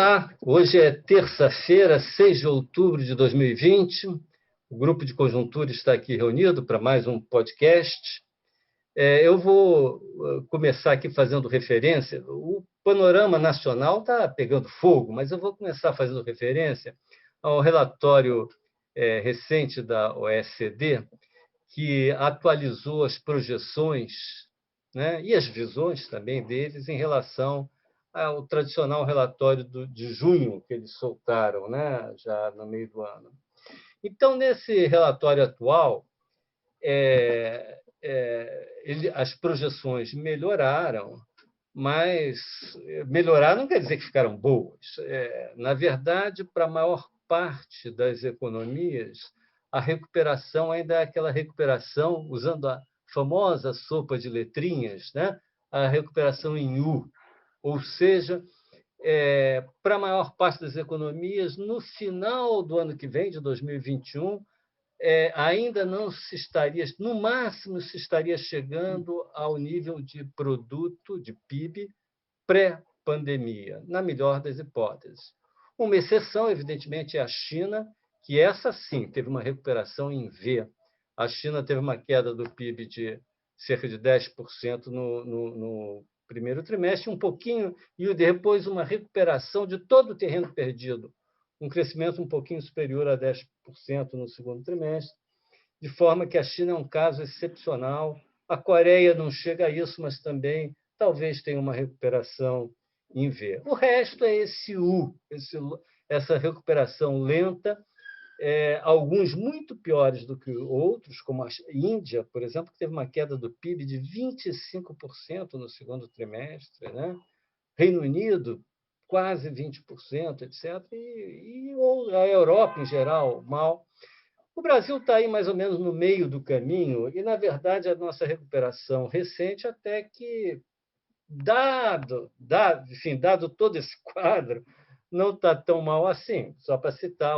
Olá, hoje é terça-feira, 6 de outubro de 2020. O grupo de conjuntura está aqui reunido para mais um podcast. Eu vou começar aqui fazendo referência. O panorama nacional está pegando fogo, mas eu vou começar fazendo referência ao relatório recente da OECD, que atualizou as projeções, né, e as visões também deles em relação ao tradicional relatório de junho que eles soltaram, né, já no meio do ano. Então, nesse relatório atual, as projeções melhoraram, mas melhorar não quer dizer que ficaram boas. Na verdade, para a maior parte das economias, a recuperação ainda é aquela recuperação, usando a famosa sopa de letrinhas, né? A recuperação em U, ou seja, para a maior parte das economias, no final do ano que vem, de 2021, ainda não se estaria, no máximo se estaria chegando ao nível de produto, de PIB, pré-pandemia, na melhor das hipóteses. Uma exceção, evidentemente, é a China, que essa sim teve uma recuperação em V. A China teve uma queda do PIB de cerca de 10% no primeiro trimestre, um pouquinho, e depois uma recuperação de todo o terreno perdido, um crescimento um pouquinho superior a 10% no segundo trimestre, de forma que a China é um caso excepcional. A Coreia não chega a isso, mas também talvez tenha uma recuperação em V. O resto é esse U, essa recuperação lenta, alguns muito piores do que outros, como a Índia, por exemplo, que teve uma queda do PIB de 25% no segundo trimestre, né? Reino Unido, quase 20%, etc. E a Europa, em geral, mal. O Brasil está aí mais ou menos no meio do caminho e, na verdade, a nossa recuperação recente até que, dado todo esse quadro, não está tão mal assim. Só para citar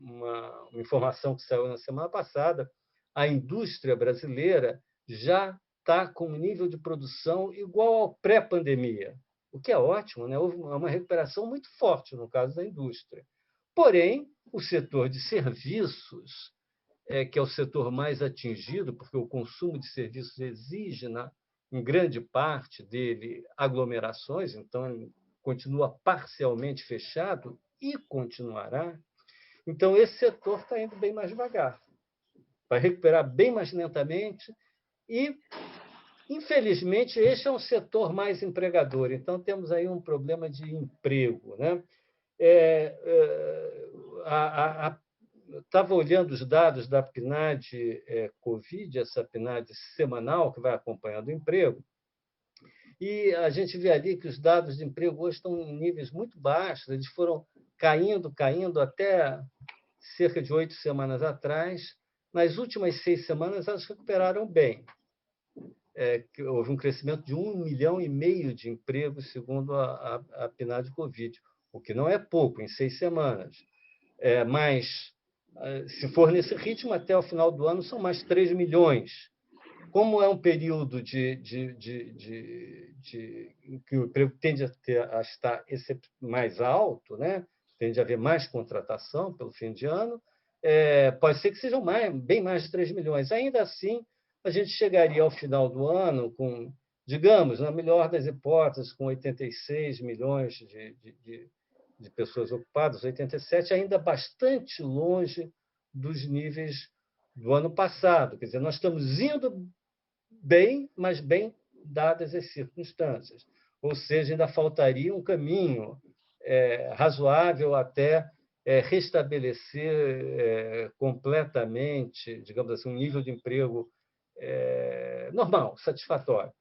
uma informação que saiu na semana passada, a indústria brasileira já está com um nível de produção igual ao pré-pandemia, o que é ótimo, né? Houve uma recuperação muito forte no caso da indústria. Porém, o setor de serviços, que é o setor mais atingido, porque o consumo de serviços exige, em grande parte dele, aglomerações, então ele continua parcialmente fechado e continuará. Então, esse setor está indo bem mais devagar, vai recuperar bem mais lentamente e, infelizmente, este é um setor mais empregador. Então, temos aí um problema de emprego, né? Estava olhando os dados da PNAD Covid, essa PNAD semanal que vai acompanhando o emprego, e a gente vê ali que os dados de emprego hoje estão em níveis muito baixos, eles foram caindo até cerca de 8 semanas atrás. Nas últimas 6 semanas, elas recuperaram bem. Houve um crescimento de 1,5 milhão de empregos, segundo a PNAD Covid, o que não é pouco em 6 semanas. Mas, se for nesse ritmo, até o final do ano, são mais 3 milhões. Como é um período que o emprego tende a estar mais alto, né? Tende a haver mais contratação pelo fim de ano, pode ser que sejam bem mais de 3 milhões. Ainda assim, a gente chegaria ao final do ano com, digamos, na melhor das hipóteses, com 86 milhões de pessoas ocupadas, 87, ainda bastante longe dos níveis do ano passado. Quer dizer, nós estamos indo bem, mas bem dadas as circunstâncias. Ou seja, ainda faltaria um caminho razoável até restabelecer completamente, digamos assim, um nível de emprego normal, satisfatório.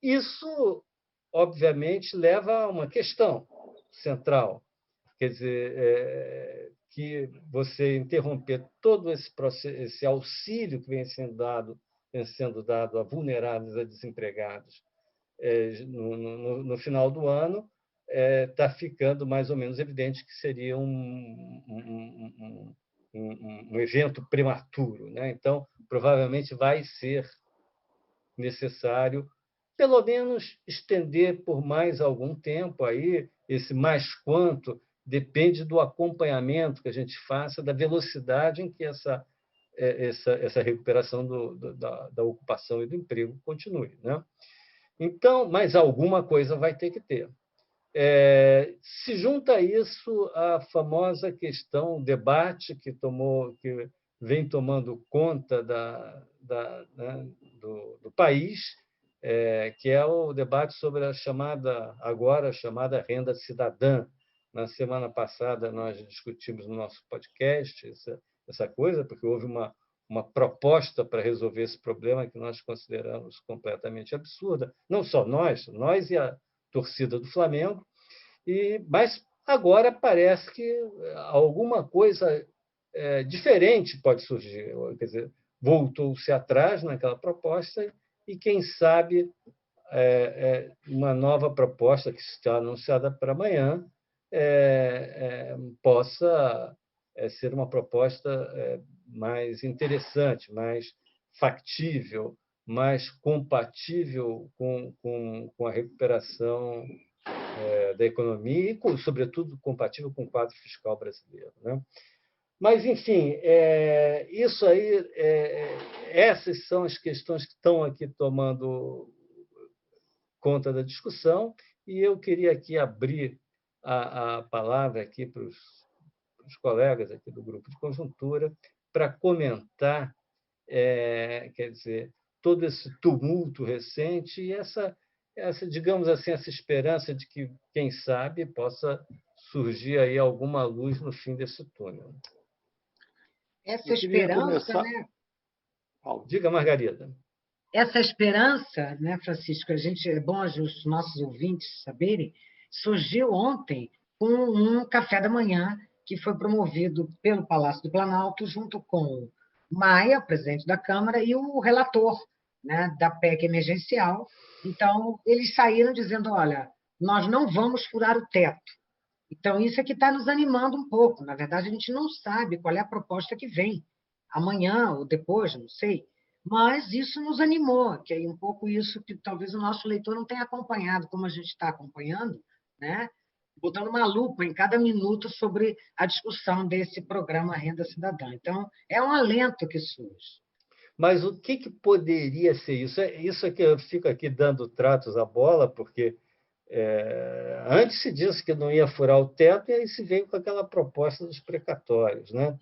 Isso, obviamente, leva a uma questão central, quer dizer, que você interromper todo esse auxílio que vem sendo dado a vulneráveis, a desempregados, no final do ano, está ficando mais ou menos evidente que seria um evento prematuro, né? Então, provavelmente vai ser necessário, pelo menos, estender por mais algum tempo aí, esse mais quanto depende do acompanhamento que a gente faça, da velocidade em que essa recuperação da ocupação e do emprego continue, né? Então, mas alguma coisa vai ter que ter. Se junta a isso a famosa questão, o debate que vem tomando conta né, do país, que é o debate sobre agora chamada renda cidadã. Na semana passada, nós discutimos no nosso podcast essa coisa, porque houve uma proposta para resolver esse problema que nós consideramos completamente absurda. Não só nós e a torcida do Flamengo, mas agora parece que alguma coisa diferente pode surgir. Quer dizer, voltou-se atrás naquela proposta e, quem sabe, uma nova proposta que está anunciada para amanhã possa ser uma proposta mais interessante, mais factível, mais compatível com a recuperação da economia e, sobretudo, compatível com o quadro fiscal brasileiro, né? Mas, enfim, isso aí, essas são as questões que estão aqui tomando conta da discussão, e eu queria aqui abrir a palavra aqui para os colegas aqui do grupo de conjuntura para comentar, quer dizer, todo esse tumulto recente e digamos assim, essa esperança de que, quem sabe, possa surgir aí alguma luz no fim desse túnel. Essa esperança, né? Diga, Margarida. Essa esperança, né, Francisco, é bom os nossos ouvintes saberem, surgiu ontem com um café da manhã que foi promovido pelo Palácio do Planalto, junto com Maia, presidente da Câmara, e o relator, né, da PEC emergencial. Então, eles saíram dizendo, olha, nós não vamos furar o teto. Então, isso é que está nos animando um pouco. Na verdade, a gente não sabe qual é a proposta que vem, amanhã ou depois, não sei. Mas isso nos animou, que é um pouco isso que talvez o nosso leitor não tenha acompanhado, como a gente está acompanhando, né? Botando uma lupa em cada minuto sobre a discussão desse programa Renda Cidadã. Então, é um alento que surge. Mas o que poderia ser isso? Isso é que eu fico aqui dando tratos à bola, porque antes se disse que não ia furar o teto, e aí se veio com aquela proposta dos precatórios, né?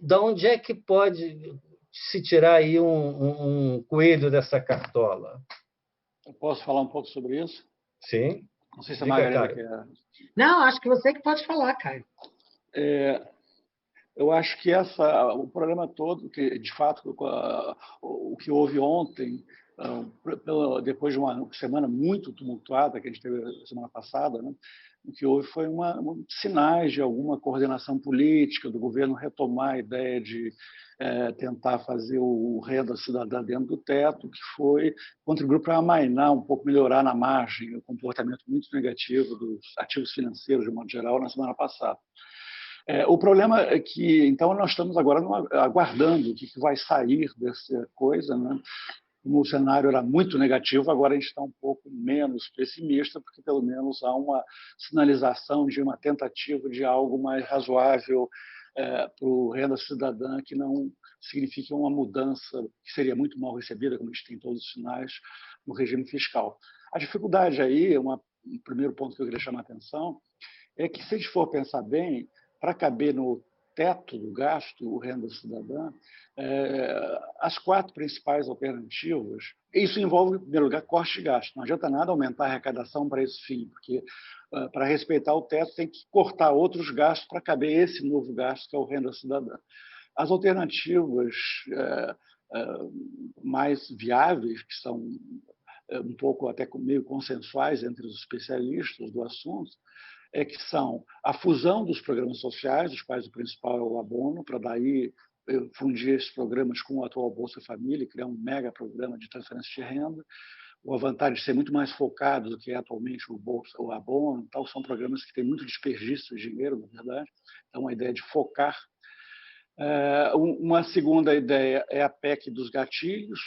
Da onde é que pode se tirar aí um coelho dessa cartola? Eu posso falar um pouco sobre isso? Sim. Não sei se a Margarida quer... Não, acho que você que pode falar, Caio. Eu acho que o problema todo, que de fato o que houve ontem, depois de uma semana muito tumultuada que a gente teve semana passada, né, o que houve foi sinais de alguma coordenação política do governo retomar a ideia de tentar fazer o renda cidadã dentro do teto, que contribuiu para amainar um pouco, melhorar na margem o comportamento muito negativo dos ativos financeiros, de modo geral, na semana passada. O problema é que, então, nós estamos agora aguardando o que vai sair dessa coisa, né? Como o cenário era muito negativo, agora a gente está um pouco menos pessimista, porque pelo menos há uma sinalização de uma tentativa de algo mais razoável para o renda cidadã, que não signifique uma mudança que seria muito mal recebida, como a gente tem todos os sinais, no regime fiscal. A dificuldade aí, um primeiro ponto que eu queria chamar a atenção, é que, se a gente for pensar bem, para caber no teto do gasto, o renda cidadã, as 4 principais alternativas, isso envolve, em primeiro lugar, corte de gasto. Não adianta nada aumentar a arrecadação para esse fim, porque para respeitar o teto tem que cortar outros gastos para caber esse novo gasto, que é o renda cidadã. As alternativas mais viáveis, que são um pouco até meio consensuais entre os especialistas do assunto, que são a fusão dos programas sociais, dos quais o principal é o abono, para daí fundir esses programas com o atual Bolsa Família e criar um mega programa de transferência de renda. A vantagem de ser muito mais focado do que é atualmente o abono, tal, são programas que têm muito desperdício de dinheiro, na verdade. Então, a ideia de focar. Uma segunda ideia é a PEC dos gatilhos,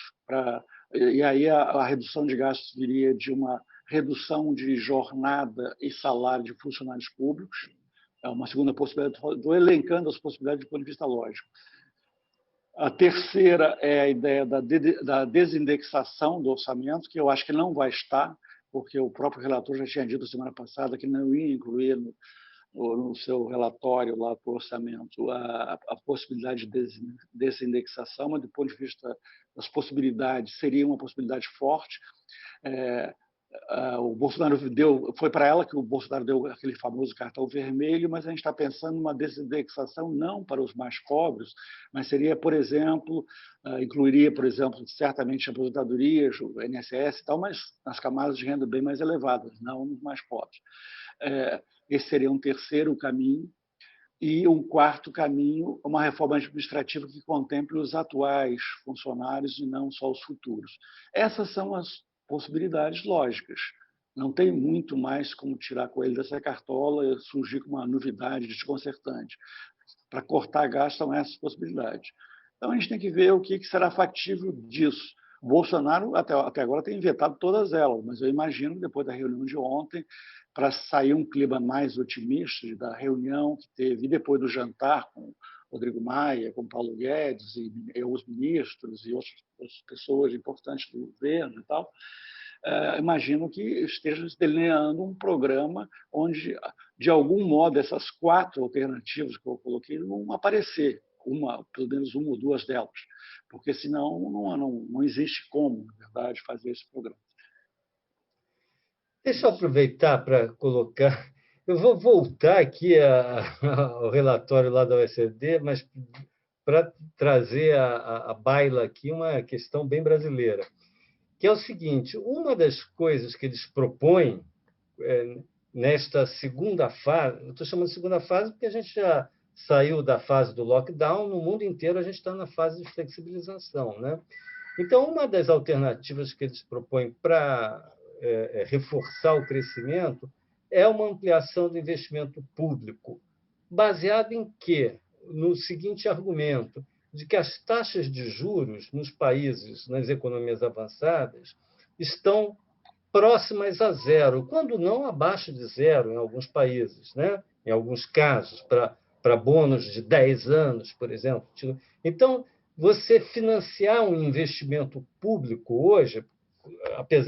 e aí a redução de gastos viria de uma redução de jornada e salário de funcionários públicos. É uma segunda possibilidade, estou elencando as possibilidades do ponto de vista lógico. A terceira é a ideia da desindexação do orçamento, que eu acho que não vai estar, porque o próprio relator já tinha dito semana passada que não ia incluir no seu relatório lá para o orçamento a possibilidade de desindexação, mas do ponto de vista das possibilidades, seria uma possibilidade forte. O Bolsonaro foi para ela que o Bolsonaro deu aquele famoso cartão vermelho, mas a gente está pensando numa desindexação não para os mais pobres, mas seria, por exemplo, incluiria, por exemplo, certamente aposentadorias, o INSS e tal, mas nas camadas de renda bem mais elevadas, não nos mais pobres. Esse seria um terceiro caminho. E um quarto caminho, uma reforma administrativa que contemple os atuais funcionários e não só os futuros. Essas são as possibilidades lógicas. Não tem muito mais como tirar coelho dessa cartola e surgir com uma novidade desconcertante. Para cortar gastos são essas possibilidades. Então, a gente tem que ver o que será factível disso. O Bolsonaro, até agora, tem vetado todas elas, mas eu imagino, depois da reunião de ontem, para sair um clima mais otimista da reunião que teve, e depois do jantar com Rodrigo Maia, com Paulo Guedes, e os ministros e outras pessoas importantes do governo e tal, imagino que esteja delineando um programa onde, de algum modo, essas 4 alternativas que eu coloquei vão aparecer, pelo menos uma ou duas delas, porque senão não existe como, na verdade, fazer esse programa. Deixa eu aproveitar para colocar. Eu vou voltar aqui ao relatório lá da OECD, mas para trazer à baila aqui uma questão bem brasileira, que é o seguinte: uma das coisas que eles propõem nesta segunda fase, eu estou chamando de segunda fase porque a gente já saiu da fase do lockdown, no mundo inteiro a gente está na fase de flexibilização, né? Então, uma das alternativas que eles propõem para reforçar o crescimento é uma ampliação do investimento público, baseado em quê? No seguinte argumento, de que as taxas de juros nos países, nas economias avançadas, estão próximas a zero, quando não abaixo de zero em alguns países, né? Em alguns casos, para bônus de 10 anos, por exemplo. Então, você financiar um investimento público hoje,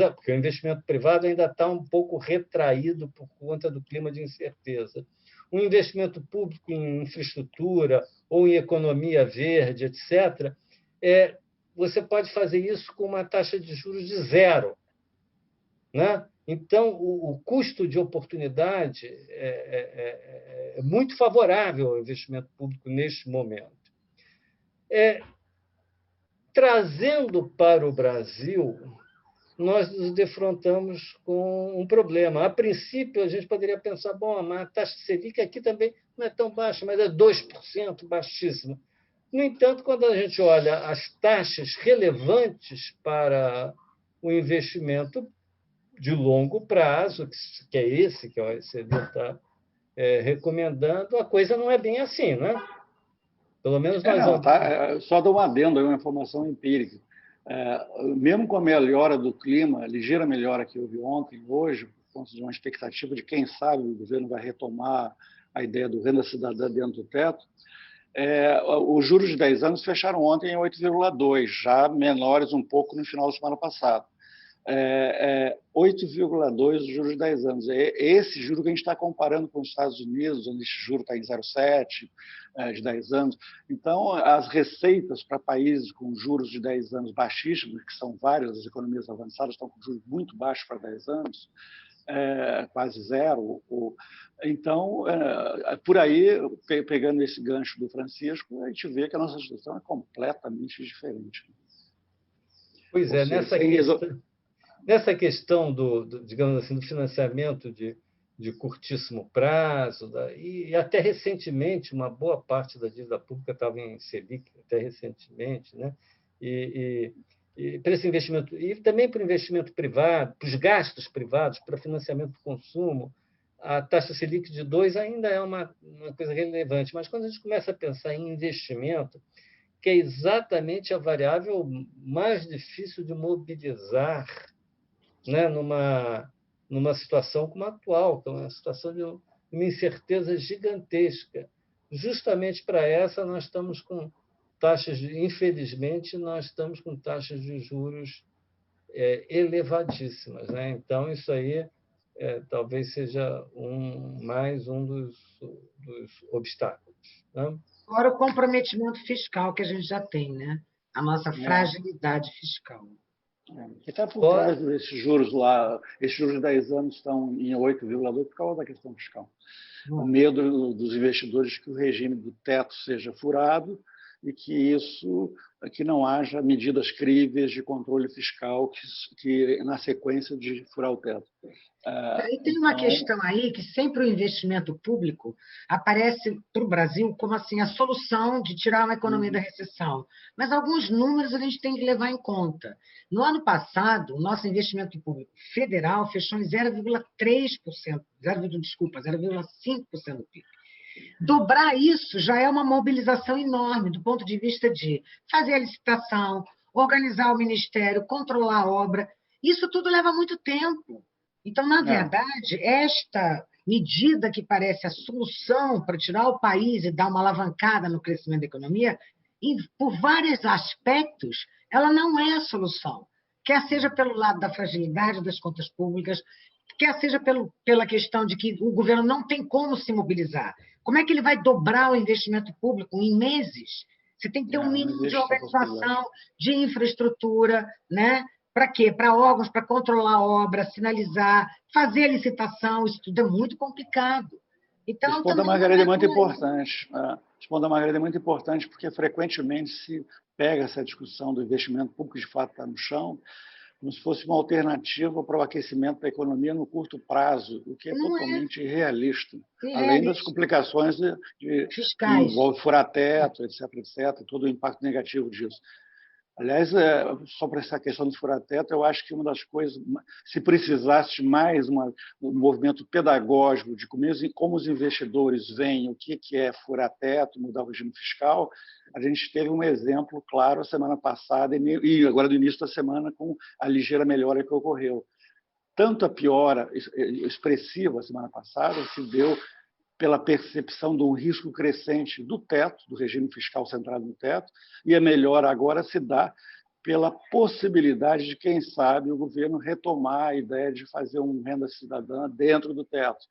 porque o investimento privado ainda está um pouco retraído por conta do clima de incerteza. Um investimento público em infraestrutura ou em economia verde, etc., você pode fazer isso com uma taxa de juros de zero, né? Então, o custo de oportunidade é muito favorável ao investimento público neste momento. Trazendo para o Brasil, nós nos defrontamos com um problema. A princípio, a gente poderia pensar, bom, mas a taxa Selic aqui também não é tão baixa, mas é 2%, baixíssima. No entanto, quando a gente olha as taxas relevantes para o investimento de longo prazo, que é esse que a OECD está recomendando, a coisa não é bem assim, né? Pelo menos nós vamos... Só dar um adendo, uma informação empírica. Mesmo com a melhora do clima, a ligeira melhora que houve ontem, hoje, por conta de uma expectativa de quem sabe o governo vai retomar a ideia do renda cidadã dentro do teto, os juros de 10 anos fecharam ontem em 8,2, já menores um pouco no final da semana passada. 8,2 os juros de 10 anos. É esse juro que a gente está comparando com os Estados Unidos, onde esse juro está em 0,7 de 10 anos. Então, as receitas para países com juros de 10 anos baixíssimos, que são várias, as economias avançadas estão com juros muito baixos para 10 anos, quase zero. Então, por aí, pegando esse gancho do Francisco, a gente vê que a nossa situação é completamente diferente. Pois é, nessa questão digamos assim, do financiamento de curtíssimo prazo, e até recentemente, uma boa parte da dívida pública estava em Selic, até recentemente, né? E para esse investimento, e também para o investimento privado, para os gastos privados, para financiamento do consumo, a taxa Selic de 2 ainda é uma coisa relevante, mas quando a gente começa a pensar em investimento, que é exatamente a variável mais difícil de mobilizar, né, numa situação como a atual, que é uma situação de uma incerteza gigantesca. Justamente para essa, nós estamos com infelizmente, nós estamos com taxas de juros elevadíssimas, né? Então, isso aí talvez seja mais um dos obstáculos, né? Fora o comprometimento fiscal que a gente já tem, né? A nossa fragilidade fiscal. Que está por trás desses juros lá, esses juros de 10 anos estão em 8,2 por causa da questão fiscal. O medo dos investidores que o regime do teto seja furado e que não haja medidas críveis de controle fiscal que na sequência de furar o teto. E tem uma questão aí que sempre o investimento público aparece para o Brasil como assim, a solução de tirar uma economia da recessão. Mas alguns números a gente tem que levar em conta. No ano passado, o nosso investimento público federal fechou em 0,3%, 0,5% do PIB. Dobrar isso já é uma mobilização enorme do ponto de vista de fazer a licitação, organizar o ministério, controlar a obra. Isso tudo leva muito tempo. Então, na verdade, esta medida que parece a solução para tirar o país e dar uma alavancada no crescimento da economia, por vários aspectos, ela não é a solução. Quer seja pelo lado da fragilidade das contas públicas, quer seja pela questão de que o governo não tem como se mobilizar. Como é que ele vai dobrar o investimento público em meses? Você tem que ter um mínimo de organização, de infraestrutura, né? Para quê? Para órgãos, para controlar a obra, sinalizar, fazer a licitação, isso tudo é muito complicado. Então, esse ponto da Margarida é muito importante. Esse ponto da Margarida é muito importante porque frequentemente se pega essa discussão do investimento público de fato está no chão, como se fosse uma alternativa para o aquecimento da economia no curto prazo, o que é totalmente irrealista. Além das complicações fiscais, que envolve furar teto, etc., todo o impacto negativo disso. Aliás, só para essa questão do furar-teto, eu acho que uma das coisas, se precisasse mais um movimento pedagógico de como os investidores veem o que é furar-teto, mudar o regime fiscal, a gente teve um exemplo claro a semana passada e agora no início da semana com a ligeira melhora que ocorreu. Tanto a piora expressiva a semana passada se deu pela percepção de um risco crescente do teto, do regime fiscal centrado no teto, e a melhora agora se dá pela possibilidade de, quem sabe, o governo retomar a ideia de fazer um renda cidadã dentro do teto.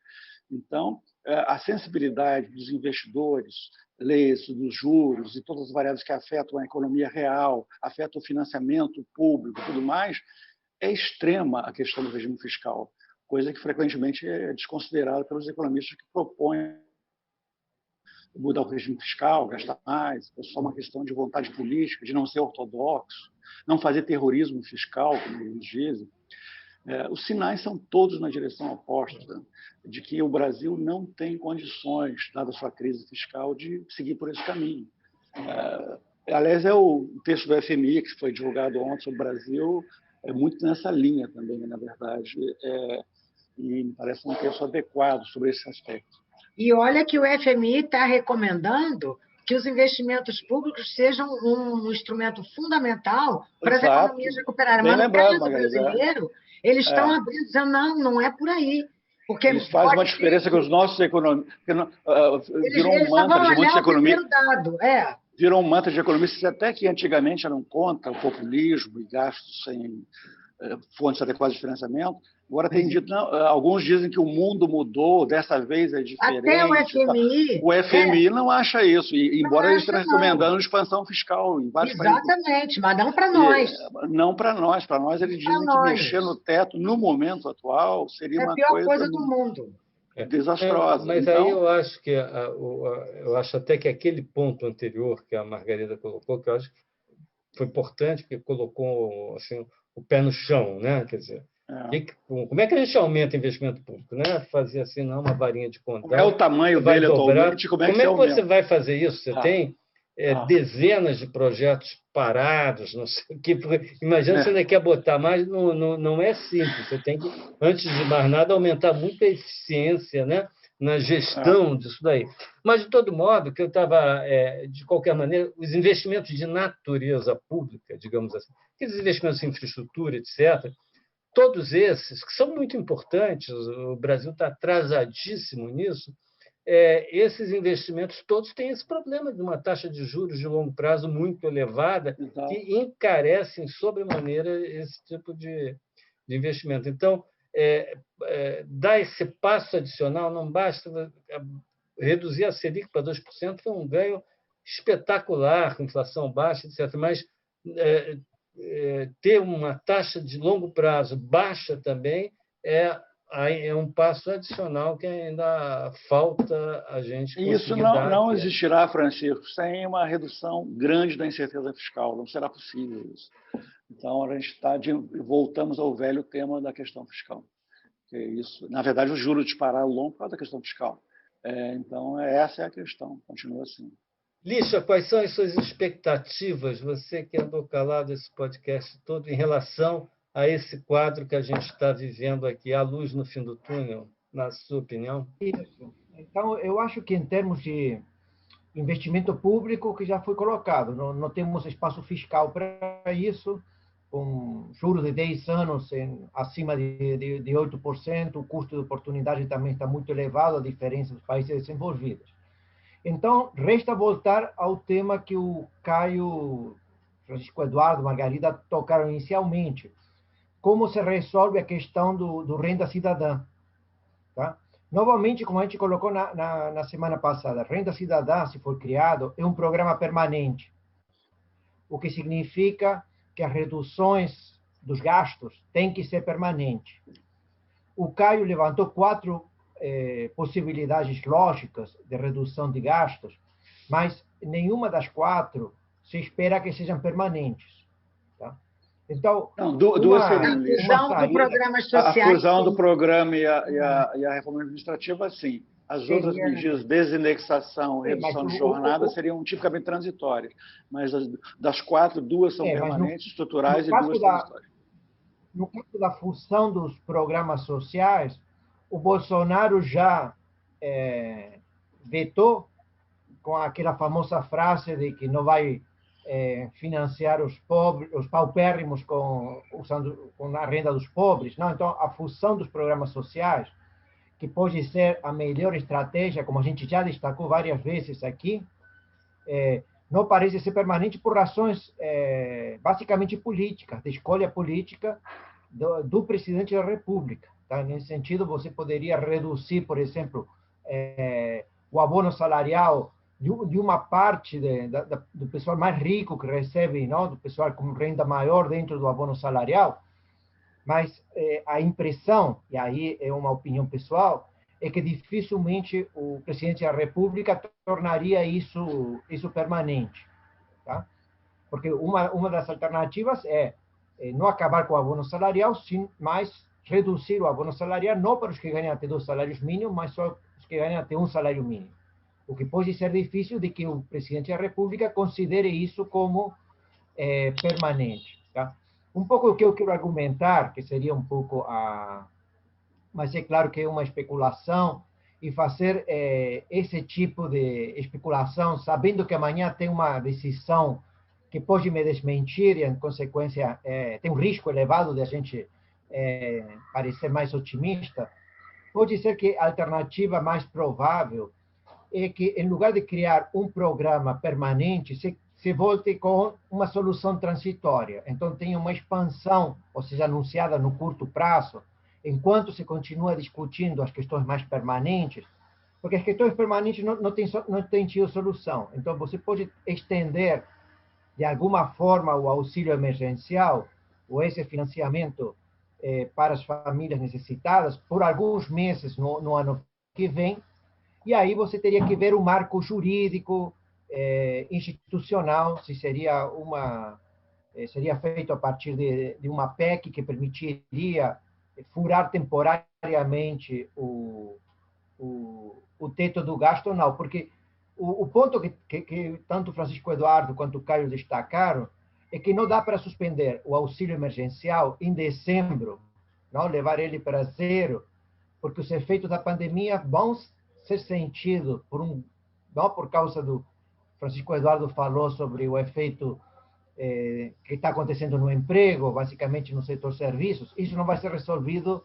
Então, a sensibilidade dos investidores, leis dos juros e todas as variáveis que afetam a economia real, afetam o financiamento público e tudo mais, é extrema a questão do regime fiscal, coisa que frequentemente é desconsiderada pelos economistas que propõem mudar o regime fiscal, gastar mais, é só uma questão de vontade política, de não ser ortodoxo, não fazer terrorismo fiscal, como eles dizem. Os sinais são todos na direção oposta, de que o Brasil não tem condições, dada a sua crise fiscal, de seguir por esse caminho. Aliás, o texto do FMI, que foi divulgado ontem sobre o Brasil, é muito nessa linha também, na verdade, e me parece um texto adequado sobre esse aspecto. E olha que o FMI está recomendando que os investimentos públicos sejam um instrumento fundamental para as economias recuperarem. Mas no caso brasileiro, eles estão abrindo, dizendo, não é por aí. Porque isso faz uma diferença que os nossos economistas... Virou um mantra de muitos economistas... Virou um mantra de economistas até que antigamente eram contra o populismo e gastos sem fontes adequadas de financiamento. Agora tem dito, alguns dizem que o mundo mudou, dessa vez é diferente. Até o FMI. O FMI não acha isso, embora ele esteja recomendando expansão fiscal em vários países. Exatamente, mas não para nós. Não para nós. Para nós, eles dizem que mexer no teto, no momento atual, seria uma coisa... É a pior coisa do mundo. Desastrosa. Mas então... aí eu acho até que aquele ponto anterior que a Margarida colocou, que eu acho que foi importante, porque colocou assim, o pé no chão, né? Quer dizer, como é que a gente aumenta investimento público? Né? Fazer assim, não uma varinha de contar. Qual é o tamanho dele atualmente? Como é que você vai fazer isso? Você tem dezenas de projetos parados, não sei o que. Imagina se você quer botar mais, não é simples. Você tem que, antes de mais nada, aumentar muito a eficiência, né, na gestão disso daí. Mas, de todo modo, que eu estava, de qualquer maneira, os investimentos de natureza pública, digamos assim, aqueles investimentos em infraestrutura, etc., todos esses, que são muito importantes, o Brasil está atrasadíssimo nisso, esses investimentos todos têm esse problema de uma taxa de juros de longo prazo muito elevada, Exato. que encarecem sobremaneira esse tipo de investimento. Então, dar esse passo adicional, não basta reduzir a Selic para 2%, foi um ganho espetacular, com inflação baixa, etc. Mas ter uma taxa de longo prazo baixa também é um passo adicional que ainda falta a gente E isso conseguir dar. não existirá, Francisco, sem uma redução grande da incerteza fiscal. Não será possível isso. Então, a gente voltamos ao velho tema da questão fiscal. Que é isso. Na verdade, os juros dispararam longo por causa da questão fiscal. Então, essa é a questão. Continua assim. Lixa, quais são as suas expectativas, você que andou calado esse podcast todo, em relação a esse quadro que a gente está vivendo aqui, a luz no fim do túnel, na sua opinião? Isso. Então, eu acho que em termos de investimento público, que já foi colocado, não temos espaço fiscal para isso, com juros de 10 anos acima de 8%, o custo de oportunidade também está muito elevado, a diferença dos países desenvolvidos. Então, resta voltar ao tema que o Caio, Francisco Eduardo, Margarida tocaram inicialmente. Como se resolve a questão do renda cidadã? Tá? Novamente, como a gente colocou na semana passada, renda cidadã, se for criado, é um programa permanente, o que significa que as reduções dos gastos têm que ser permanentes. O Caio levantou 4 possibilidades lógicas de redução de gastos, mas nenhuma das 4 se espera que sejam permanentes. Tá? Então, duas seriam. A fusão do programa e a reforma administrativa, sim. As outras medidas, desindexação, redução de jornada, seriam tipicamente transitórias. Mas das 4, 2 são permanentes, estruturais, e 2 transitórias. No caso da fusão dos programas sociais, o Bolsonaro já vetou com aquela famosa frase de que não vai financiar os pobres, os paupérrimos com a renda dos pobres. Não? Então, a fusão dos programas sociais, que pode ser a melhor estratégia, como a gente já destacou várias vezes aqui, não parece ser permanente por razões basicamente políticas, de escolha política do presidente da República. Tá? Nesse sentido, você poderia reduzir, por exemplo, o abono salarial de uma parte do pessoal mais rico que recebe, não? Do pessoal com renda maior dentro do abono salarial, mas a impressão, e aí é uma opinião pessoal, é que dificilmente o presidente da República tornaria isso permanente. Tá? Porque uma das alternativas é não acabar com o abono salarial, sim, mas reduzir o abono salarial não para os que ganham até 2 salários mínimos, mas só os que ganham até 1 salário mínimo. O que pode ser difícil de que o presidente da República considere isso como permanente. Tá? Um pouco o que eu quero argumentar, que seria um pouco mas é claro que é uma especulação, e fazer esse tipo de especulação, sabendo que amanhã tem uma decisão que pode me desmentir, e, em consequência, tem um risco elevado de a gente parecer mais otimista, pode ser que a alternativa mais provável é que, em lugar de criar um programa permanente, se volte com uma solução transitória. Então, tem uma expansão, ou seja, anunciada no curto prazo, enquanto se continua discutindo as questões mais permanentes, porque as questões permanentes não têm tido solução. Então, você pode estender, de alguma forma, o auxílio emergencial, ou esse financiamento para as famílias necessitadas, por alguns meses no ano que vem, e aí você teria que ver o marco jurídico, institucional, se seria seria feito a partir de uma PEC que permitiria furar temporariamente o teto do gasto ou não, porque o ponto que tanto Francisco Eduardo quanto o Caio destacaram é que não dá para suspender o auxílio emergencial em dezembro, não levar ele para zero, porque os efeitos da pandemia vão ser sentidos não por causa do Francisco Eduardo falou sobre o efeito que está acontecendo no emprego, basicamente no setor serviços, isso não vai ser resolvido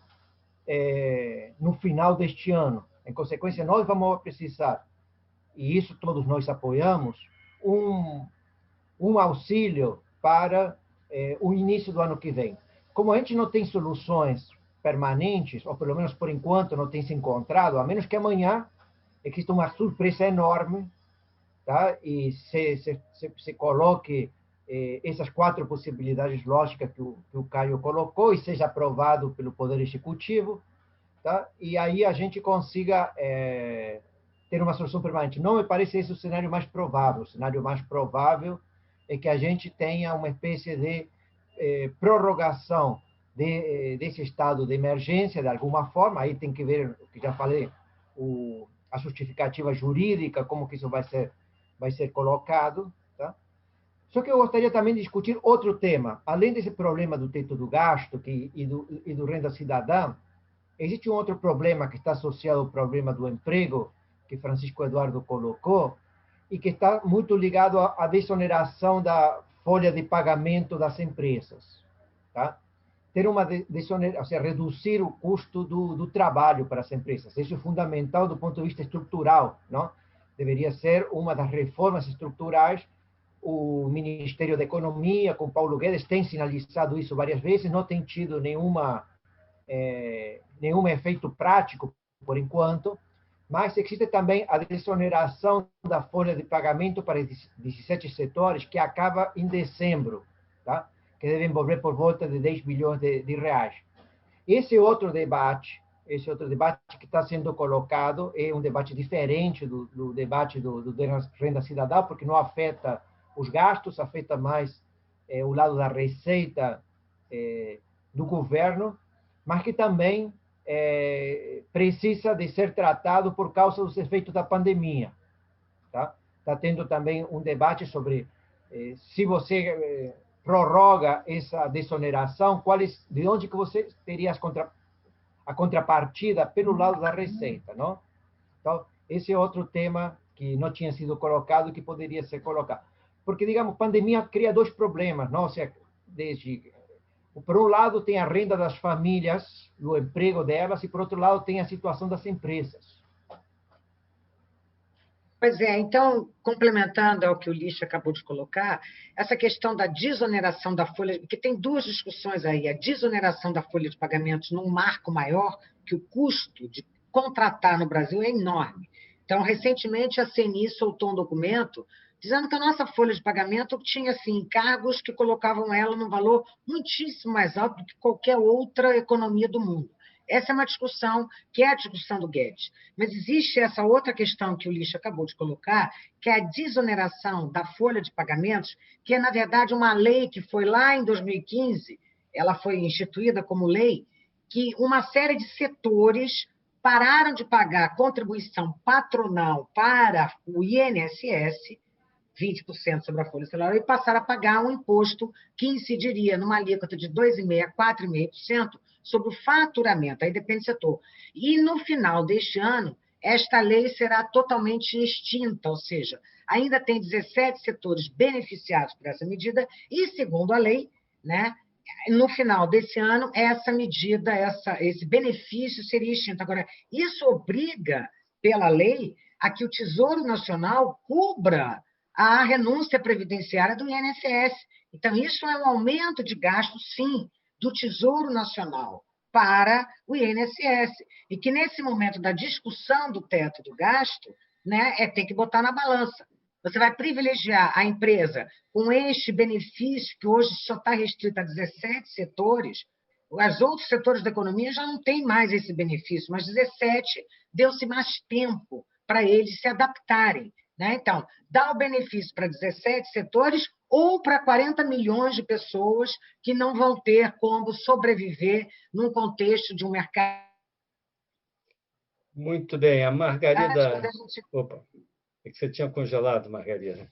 no final deste ano. Em consequência, nós vamos precisar, e isso todos nós apoiamos, um auxílio para o início do ano que vem. Como a gente não tem soluções permanentes, ou pelo menos por enquanto não tem se encontrado, a menos que amanhã exista uma surpresa enorme, tá? E se coloque essas 4 possibilidades lógicas que o Caio colocou e seja aprovado pelo Poder Executivo, tá? E aí a gente consiga ter uma solução permanente. Não me parece esse o cenário mais provável. O cenário mais provável é que a gente tenha uma espécie de prorrogação desse estado de emergência, de alguma forma. Aí tem que ver, o que já falei, a justificativa jurídica, como que isso vai ser colocado. Tá? Só que eu gostaria também de discutir outro tema. Além desse problema do teto do gasto e do renda cidadã, existe um outro problema que está associado ao problema do emprego, que Francisco Eduardo colocou, e que está muito ligado à desoneração da folha de pagamento das empresas. Tá? Ter uma desoneração, ou seja, reduzir o custo do trabalho para as empresas. Isso é fundamental do ponto de vista estrutural. Não? Deveria ser uma das reformas estruturais. O Ministério da Economia, com Paulo Guedes, tem sinalizado isso várias vezes, não tem tido nenhum efeito prático, por enquanto, mas existe também a desoneração da folha de pagamento para 17 setores, que acaba em dezembro, tá? Que deve envolver por volta de 10 bilhões de reais. Esse outro debate que está sendo colocado é um debate diferente do debate do renda cidadã, porque não afeta os gastos, afeta mais o lado da receita do governo, mas que também precisa de ser tratado por causa dos efeitos da pandemia. Tá? Está tendo também um debate sobre se você prorroga essa desoneração, de onde que você teria a contrapartida pelo lado da receita. Não? Então, esse é outro tema que não tinha sido colocado, que poderia ser colocado. Porque, digamos, pandemia cria 2 problemas, não? Ou seja, por um lado, tem a renda das famílias, o emprego delas, e, por outro lado, tem a situação das empresas. Pois é, então, complementando ao que o Lixa acabou de colocar, essa questão da desoneração da folha, porque tem 2 discussões aí, a desoneração da folha de pagamentos num marco maior, que o custo de contratar no Brasil é enorme. Então, recentemente, a CNI soltou um documento dizendo que a nossa folha de pagamento tinha assim, encargos que colocavam ela num valor muitíssimo mais alto do que qualquer outra economia do mundo. Essa é uma discussão, que é a discussão do Guedes. Mas existe essa outra questão que o Lixa acabou de colocar, que é a desoneração da folha de pagamentos, que é, na verdade, uma lei que foi lá em 2015, ela foi instituída como lei, que uma série de setores pararam de pagar contribuição patronal para o INSS, 20% sobre a folha salarial, e passaram a pagar um imposto que incidiria numa alíquota de 2,5% a 4,5% sobre o faturamento, aí depende do setor. E, no final deste ano, esta lei será totalmente extinta, ou seja, ainda tem 17 setores beneficiados por essa medida, e, segundo a lei, né, no final desse ano, essa medida, esse benefício seria extinto. Agora, isso obriga, pela lei, a que o Tesouro Nacional cubra a renúncia previdenciária do INSS. Então, isso é um aumento de gasto, sim, do Tesouro Nacional para o INSS. E que, nesse momento da discussão do teto do gasto, né, tem que botar na balança. Você vai privilegiar a empresa com este benefício, que hoje só está restrito a 17 setores. Os outros setores da economia já não têm mais esse benefício, mas 17 deu-se mais tempo para eles se adaptarem. Né? Então, dá o benefício para 17 setores ou para 40 milhões de pessoas que não vão ter como sobreviver num contexto de um mercado. Muito bem. A Margarida... gente... Opa, é que você tinha congelado, Margarida.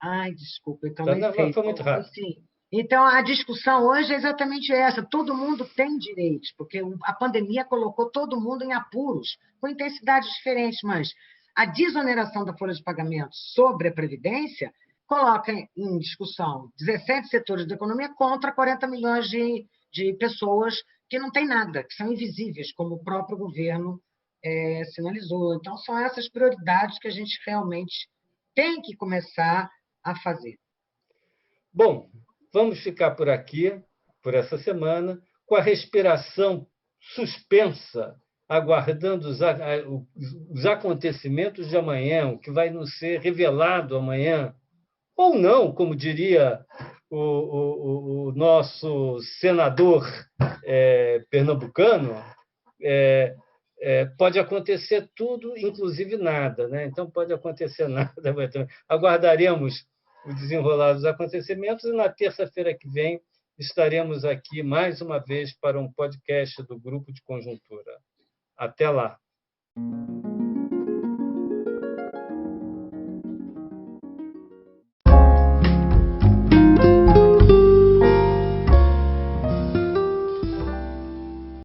Ai, desculpa, então não sei. Foi muito rápido. Assim, então, a discussão hoje é exatamente essa. Todo mundo tem direitos, porque a pandemia colocou todo mundo em apuros, com intensidades diferentes, mas a desoneração da folha de pagamento sobre a Previdência coloca em discussão 17 setores da economia contra 40 milhões de pessoas que não têm nada, que são invisíveis, como o próprio governo sinalizou. Então, são essas prioridades que a gente realmente tem que começar a fazer. Bom, vamos ficar por aqui, por essa semana, com a respiração suspensa, aguardando os acontecimentos de amanhã, o que vai nos ser revelado amanhã, ou não, como diria o nosso senador pernambucano, pode acontecer tudo, inclusive nada, né? Então, pode acontecer nada. Aguardaremos o desenrolar dos acontecimentos e, na terça-feira que vem, estaremos aqui mais uma vez para um podcast do Grupo de Conjuntura. Até lá!